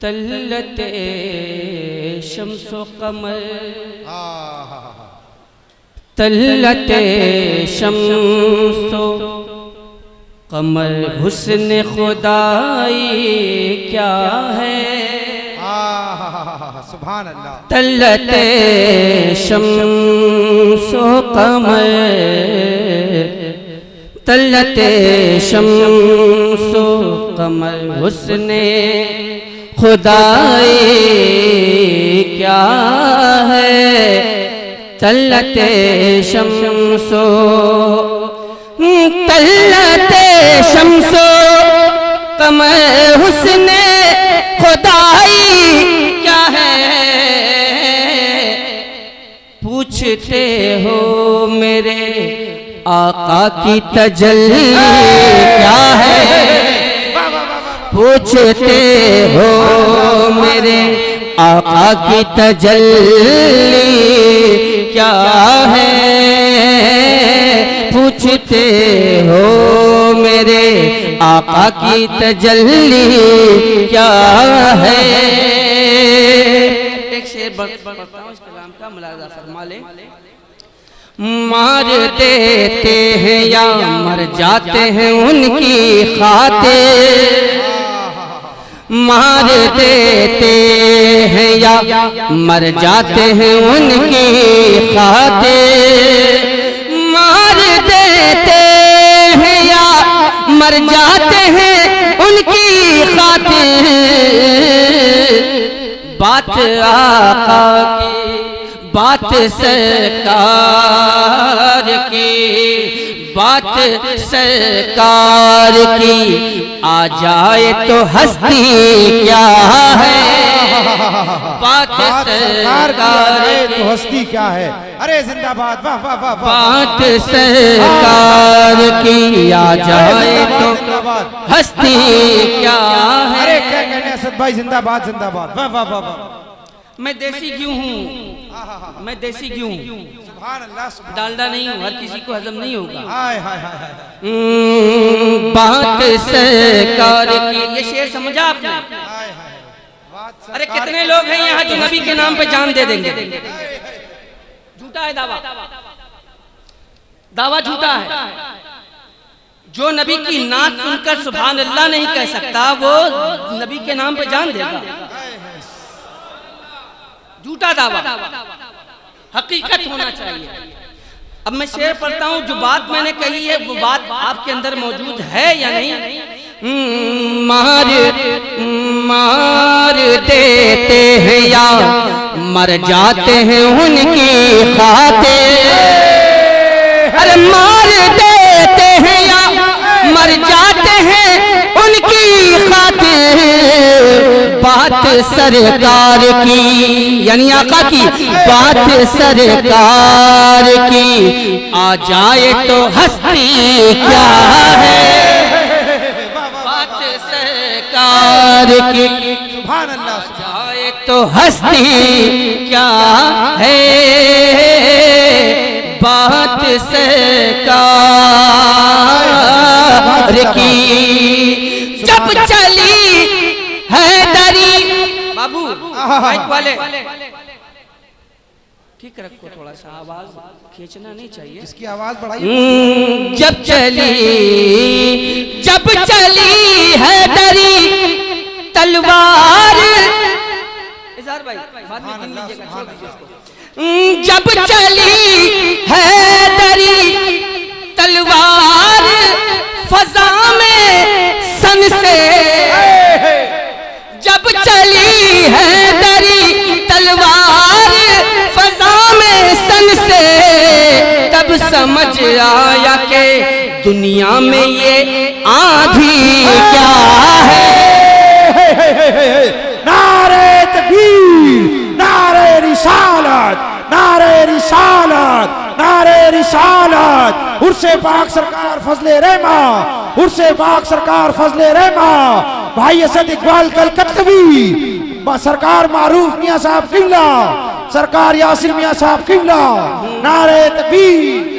तल्लते शम्सो कमर, तल्लते शम्सो कमर हुस्न खुदाई क्या है। सुभान अल्लाह। तल्लते शम्सो कमर, तल्लते शम्सो कमर हुस्न खुदाई क्या है। तल्लते शम्सो, तल्लते शम्सो कमर हुस्न खुदाई क्या है। पूछते हो मेरे आका की तजल्ली क्या है। पूछते हो मेरे आका की तजल्ली क्या है। पूछते हो मेरे आका की तजल्ली क्या है। एक शेर पढ़ता हूँ, इस कलाम का मुलाज़ा फरमा ले। मार देते हैं या मर जाते हैं उनकी खातिर, मार देते हैं या मर जाते हैं उनकी खातिर। मार देते हैं या मर जाते हैं उनकी खातिर। बात आका की, बात सरकार की, बात सरकार की आ जाए तो हस्ती क्या है। बात सरकार तो हस्ती क्या है। अरे जिंदाबाद, वाह वाह वाह। बात सरकार की आ जाए तो हस्ती क्या है। अरे क्या कहने असद भाई, जिंदाबाद जिंदाबाद, वाह वाह वाह वाह। मैं देसी क्यों हूँ, मैं देसी क्यों हूँ। सुभान अल्लाह। डालडा नहीं हूँ, हर किसी को हजम नहीं होगा। हाय हाय हाय। बात सरकार की, ये शेर समझा आपने। अरे कितने लोग हैं यहाँ जो नबी के नाम पे जान दे देंगे। झूठा है दावा, दावा झूठा है। जो नबी की नात सुनकर सुभान अल्लाह नहीं कह सकता, वो नबी के नाम पे जान देगा। झूठा दावा, हकीकत होना चाहिए। अब मैं शेर पढ़ता हूँ, जो बात मैंने कही है वो बात आपके अंदर मौजूद है या नहीं। मार मार देते हैं या मर जाते हैं उनकी खातिर। अरे मार देते हैं या मर जाते हैं उनकी खातिर। बात सरकार की, यानी आका की बात सरकार की आ जाए तो हस्ती क्या है। बात सरकार की सुभान अल्लाह। जाए तो हस्ती क्या है। बात सरकार की जब चली है दरी। बाबू माइक वाले ठीक रखो, थोड़ा सा आवाज खींचना नहीं चाहिए। इसकी आवाज बढ़ाइए। जब चली है दरी तलवार। इज़हार भाई बाद में गिन लीजिएगा, छोड़ दीजिए इसको। जब चली है दरी तलवार फजा में सन से। जब चली है दरी तलवार फजा में सन से, तब समझ आया कि दुनिया में ये आंधी क्या है। नारे तकबीर, नारे रिसालत, नारे रिसालत, नारे रिसालत। उर्से पाक सरकार फजले रहमा, उर्से पाक सरकार फजले रहमा। भाई असद इकबाल कलकत्तवी, सरकार मारूफ मियां साहब किबला, सरकार यासिर मियां साहब किबला। नारे तकबीर।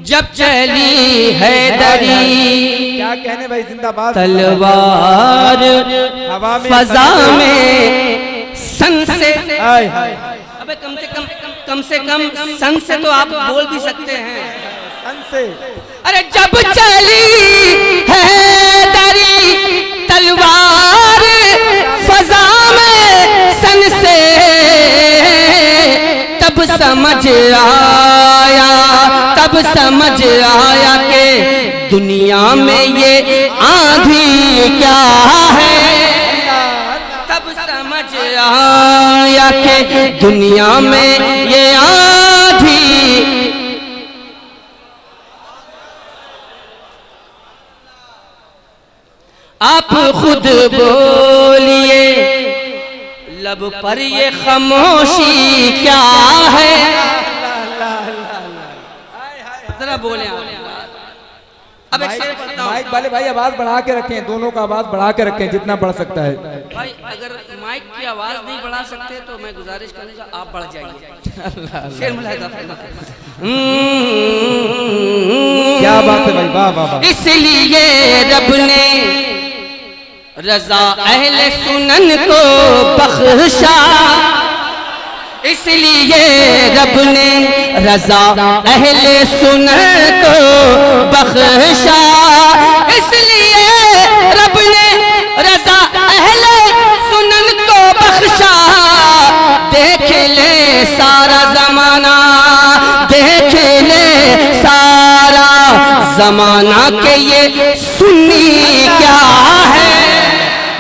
जब चली हैदरी क्या कहने भाई, जिंदाबाद। तलवार हवा में फजा में सन से, हाय हाय, अबे कम से कम सन से तो आप बोल भी सकते हैं। सन से, अरे जब चली हैदरी तलवार फजा में सन से, तब समझ आया कि दुनिया में ये आंधी क्या है। तब समझ आया कि दुनिया में ये आंधी, आप खुद बोलिए लब पर ये खामोशी क्या है। जरा बोले आप। अब एक शेर पढ़ता हूं। माइक वाले भाई आवाज बढ़ा के रखें, दोनों का आवाज बढ़ा के रखें जितना बढ़ सकता है। भाई अगर माइक की आवाज नहीं बढ़ा सकते तो मैं गुजारिश करूंगा आप बढ़ जाइए। शेर मुलाहिजा क्या बात है भाई, वाह वाह वाह। इसलिए रब ने रजा अहले सुनन को बख्शा, इसलिए रब ने रजा अहले सुनन को बख्शा, इसलिए रब ने रजा अहले सुनन को बख्शा। देख ले सारा जमाना, देख ले सारा जमाना के ये सुन्नी क्या है।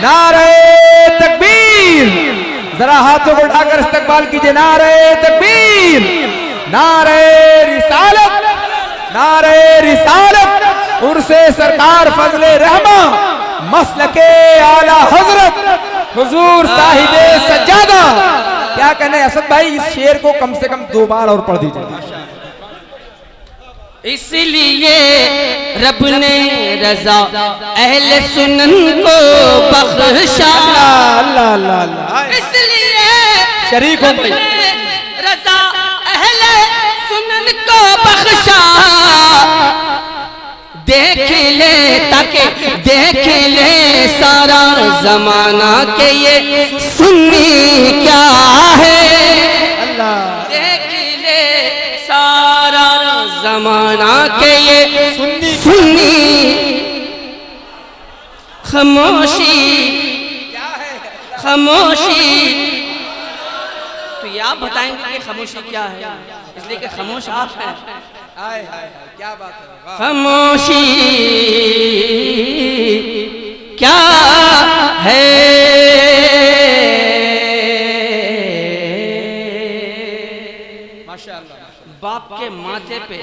नारे तकबीर, जरा हाथों को उठाकर इस्तकबाल कीजिए। नारे तकबीर, नारे रिसालत, नारे रिसालत, उर्से सरकार फजले रहमा, मसलके आला हजरत हुजूर साहिबे सज्जादा। क्या कहने असद भाई, इस शेर को कम से कम 2 बार और पढ़ दीजिए। इसलिए रब ने रजा अहले सुनन को बख्शा, अल्लाह अल्लाह अल्लाह, इसलिए शरीक हो भाई, रजा अहले सुनन को बख्शा। देख ले ताकि देख ले सारा जमाना के ये सुन्नी क्या है। अल्लाह, देख ले सारा जमाना के ये सुन्नी। खामोशी खामोशी, तो ये आप बताएंगे कि खामोशी क्या है, इसलिए कि खामोश आप हैं। हाय हाय, क्या बात है, खामोशी क्या है, माशाअल्लाह। बाप के माथे पे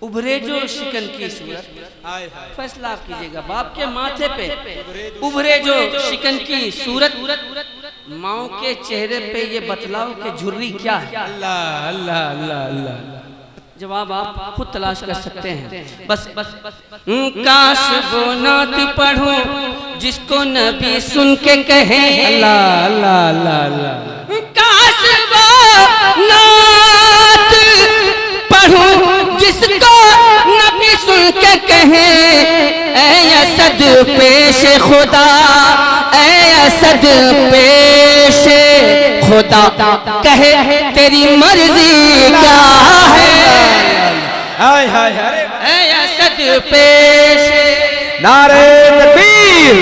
उभरे जो शिकन की सूरत, फैसला आप कीजिएगा। बाप के माथे पे उभरे जो शिकन की सूरत, माओ के चेहरे पे ये बतलाओ कि झुर्री क्या है। अल्लाह अल्लाह अल्लाह अल्लाह, जवाब आप खुद तलाश कर सकते हैं। बस काश वो नात पढ़ूं जिसको नबी सुन के कहे। अल्लाह अल्लाह अल्लाह अल्लाह, काश वो नात पढ़ूं जिसको नबी सुन के कहे। ऐ असद पेश खुदा, ऐ असद पेश खुदा, कहे तेरी मर्जी क्या है। हाय हाय हाय, ऐ असद पेश। नारे तकबीर।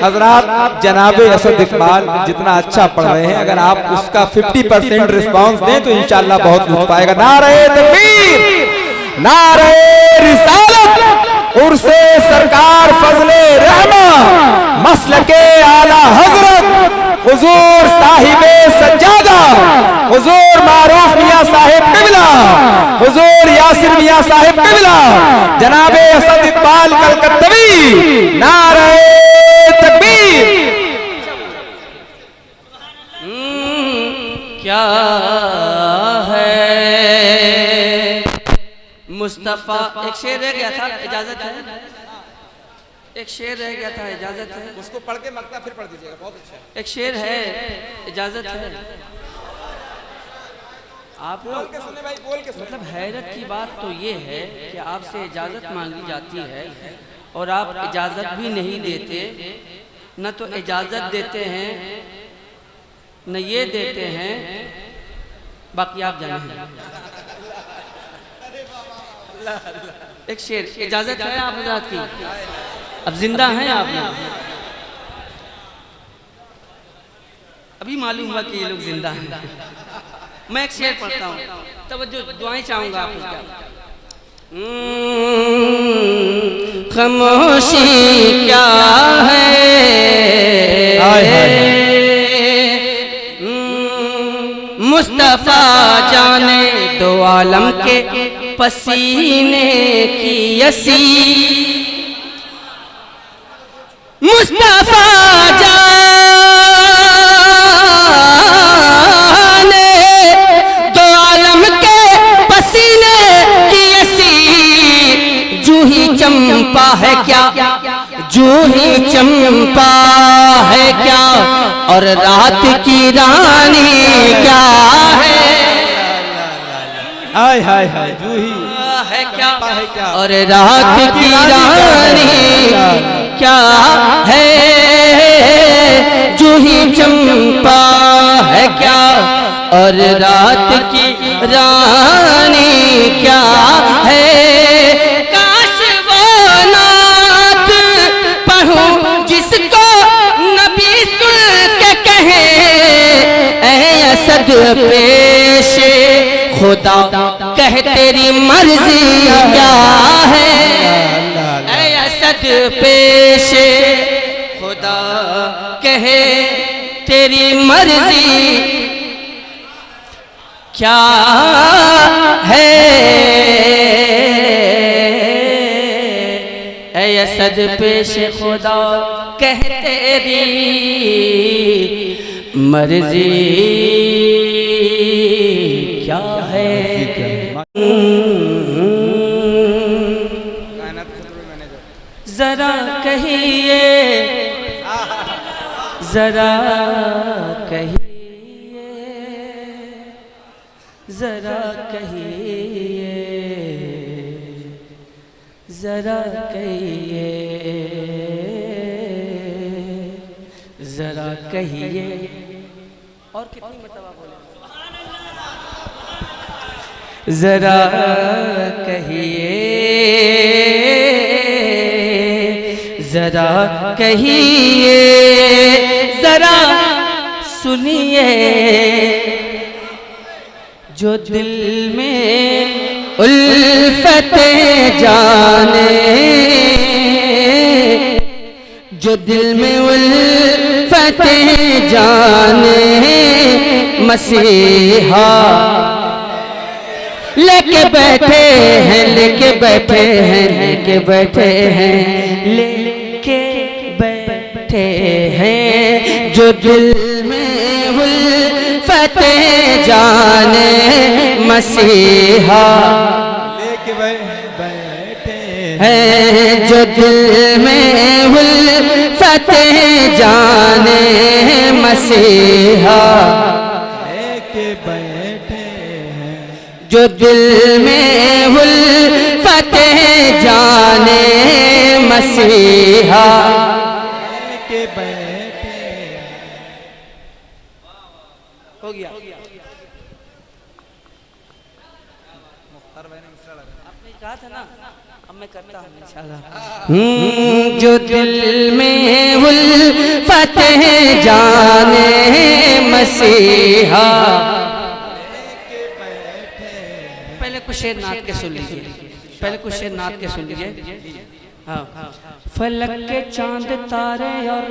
हजरात, जनाबे असद इकबाल जितना अच्छा पढ़ रहे हैं, अगर आप उसका 50% रिस्पांस दें तो इंशाअल्लाह बहुत लुत्फ आएगा। नारे तकबीर, नारे रिसालत, उर्से सरकार फजले रहमा, मसलके आला हजरत हुजूर साहिबे सज्जादा, हुजूर मारूफ मियां साहिब किबला, हुजूर यासिर मियां साहिब किबला, जनाबे असद इकबाल कलकत्तवी। नारे तकबीर। क्या है मुस्तफा। एक शेर रह गया था, इजाजत है। एक शेर रह गया था, इजाजत है। उसको पढ़ के मकता फिर पढ़ दीजिएगा, बहुत अच्छा। एक शेर है, इजाजत है। आप मतलब हैरत की बात तो ये है कि आपसे इजाज़त मांगी जाती है और आप इजाज़त भी नहीं देते, न तो इजाज़त देते हैं न ये देते हैं, बाकी आप जाने हैं। एक शेर, इजाज़त है आप हज़रात की, अब जिंदा हैं आप, अभी मालूम हुआ कि ये लोग जिंदा हैं। मैं एक शेर पढ़ता हूँ, तवज्जो, दुआएं चाहूँगा आप। खामोशी क्या है, मुस्तफ़ा जाने दो आलम के पसीने की यसी, मुस्तफ़ा जाने दो आलम के पसीने की यसी, जूही चंपा है क्या, जूही चंपा है क्या, और रात की रानी क्या है, हाय हाय हाय, जूही है क्या, और रात की रानी क्या है, जूही चंपा है क्या, और रात की रानी क्या है। काश वो नात पढ़ूं जिसको नबी सुन के कहे, ऐ असद पेशे खुदा कह तेरी मर्जी क्या है, ऐ असद पेशे खुदा कहे तेरी मर्जी क्या है, ऐ असद पेशे खुदा कह तेरी मर्जी क्या है। जरा कहिए, जरा कहिए, जरा कहिए, जरा कहिए, जरा कहिए, और कितनी मर्तबा बोले, जरा कहिए, जरा कहिए, जरा सुनिए, जो दिल में उल्फते जाने, जो दिल में उल्फते जाने, मसीहा लेके बैठे हैं, लेके बैठे हैं, लेके बैठे हैं, लेके बैठे हैं, जो दिल में उल्फते जाने, मसीहा लेके बैठे हैं, जो दिल में उल्फते जाने, मसीहा लेके बैठे हैं, जो दिल में उल्फते जाने, मसीहा लेके बैठे हैं। हो गया। आपने कहा था ना, अब मैं करता हूँ इंशाल्लाह। जो दिल में उल्फते जाने, मसीहा, पहले कुछ शेर नात के सुन लीजिए, पहले कुछ शेर नात के सुन लीजिए। हाँ, फलक के चांद तारे और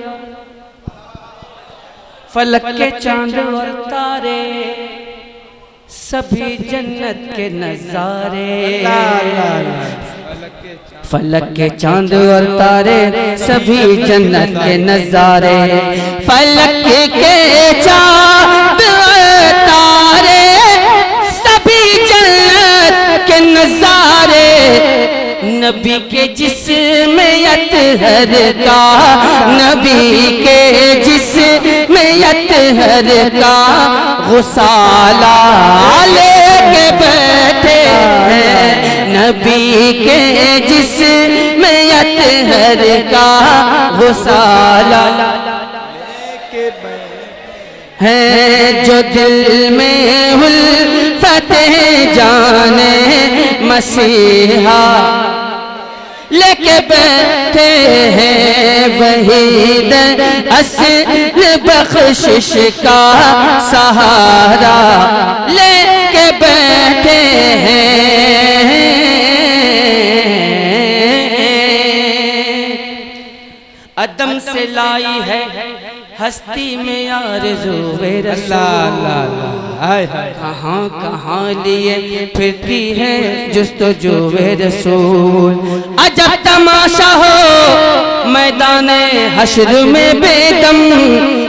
फलक के चांद और तारे, सभी जन्नत के नजारे, फलक के चांद और तारे, सभी जन्नत के नजारे, फलक के चांद और तारे, सभी जन्नत के नजारे, नबी के जिस्म में अतहर का, नबी के जिस्म अतहर का गुसाला लेके बैठे हैं, नबी के जिस्म अतहर का गुसाला है, जो दिल में उल्फत जाने मसीहा लेके बैठे हैं, वहीद असल बख्शिश का सहारा लेके बैठे हैं। अदम से लाई है हस्ती में आरज़ू रसूल, कहाँ कहाँ लिए फिरती है जुस्तजू रसूल। अजब तमाशा हो मैदान हश्र में बेदम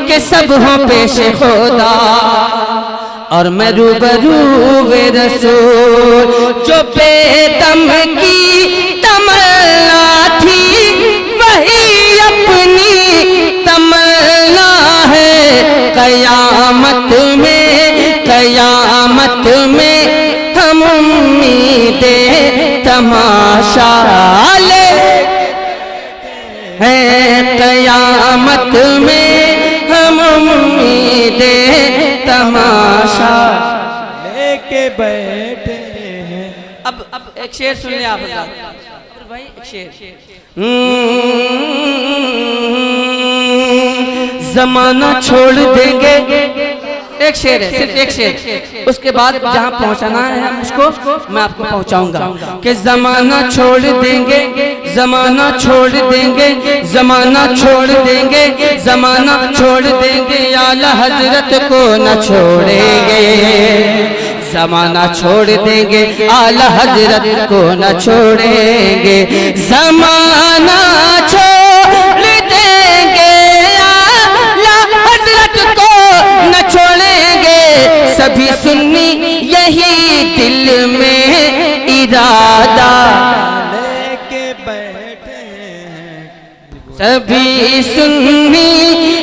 के सब हो पेश खुदा, और मैं रूबरू वे रसूल। जो बेदम की तमन्ना थी वही अपनी तमन्ना है, कयामत में हम उम्मीदे तमाशा ले हैं, कयामत में हम उम्मीदे तमाशा लेके बैठे हैं। अब एक शेर सुन ले आप भाई, एक शेर। जमाना छोड़ देंगे, एक शेर है, सिर्फ एक शेर, उसके बाद जहाँ पहुँचाना है हम उसको मैं आपको पहुँचाऊंगा कि जमाना छोड़ देंगे, जमाना छोड़ देंगे, जमाना छोड़ देंगे, जमाना छोड़ देंगे, आला हजरत को न छोड़ेंगे, जमाना छोड़ देंगे, आला हजरत को न छोड़ेंगे, जमाना छोड़ देंगे, आला हजरत को न छोड़ेंगे, सभी सुन्नी यही दिल में इरादा लेके बैठे हैं, सभी सुन्नी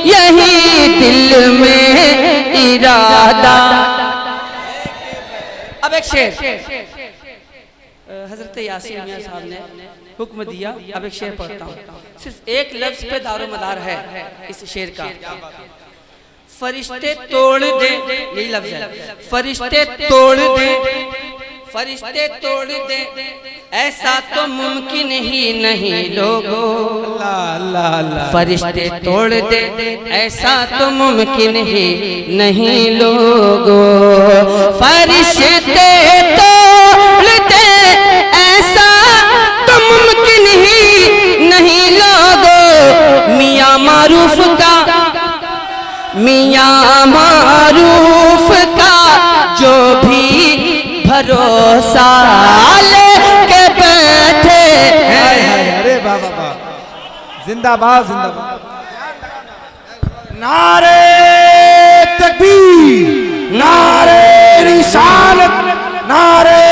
यही दिल में इरादा। अब एक शेर, हजरत यासीन मियां साहब ने हुक्म दिया, अब एक शेर पढ़ता हूँ, सिर्फ एक लफ्ज पे दारोमदार है इस शेर का। फरिश्ते तोड़ दे, यही लफ्ज है, फरिश्ते तोड़ दे, फरिश्ते तोड़ दे, ऐसा तो मुमकिन ही नहीं लोगों, फरिश्ते तोड़ दे, ऐसा तो मुमकिन ही नहीं लोगों, फरिश्ते तोड़ दे, ऐसा तो मुमकिन ही नहीं लोगों। मियां मारूफ का, मियां मारूफ का जो भी भरोसा लेके बैठे हैं। अरे बाबा बा, जिंदाबाद जिंदाबाद। नारे तकबीर, नारे रिसालत, नारे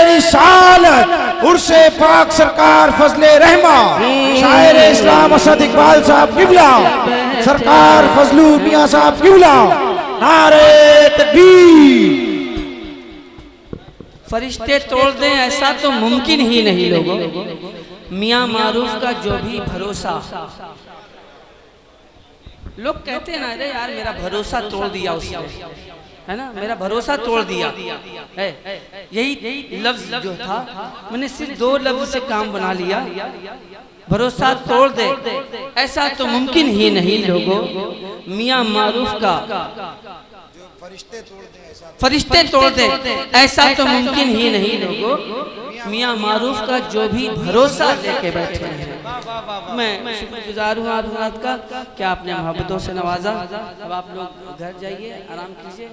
रिसालत। उर्से पाक सरकार फजले रहमा शायर इस्लाम असद इकबाल साहब किबला, सरकार फजलू मियां साहब किबला, नारे तकबीर। फरिश्ते तोड़ दें ऐसा तो मुमकिन ही नहीं लोगों, मियां मारूफ का जो भी भरोसा। लोग कहते हैं ना, अरे यार मेरा भरोसा तोड़ दिया उसने, है ना, मेरा भरोसा तोड़ दिया है, यही लफ्ज जो था मैंने सिर्फ दो लफ्ज से काम बना लिया, भरोसा तोड़ दे ऐसा तो मुमकिन ही नहीं लोगों, मियां मारूफ का फरिश्ते तोड़ दे ऐसा तो मुमकिन ही नहीं लोगों, मियां मारूफ का जो भी भरोसा लेके बैठे हैं। मैं शुक्रगुजार हूँ आप हज़रात का, क्या आपने मोहब्बतों से नवाजा। अब आप लोग घर जाइए, आराम कीजिए।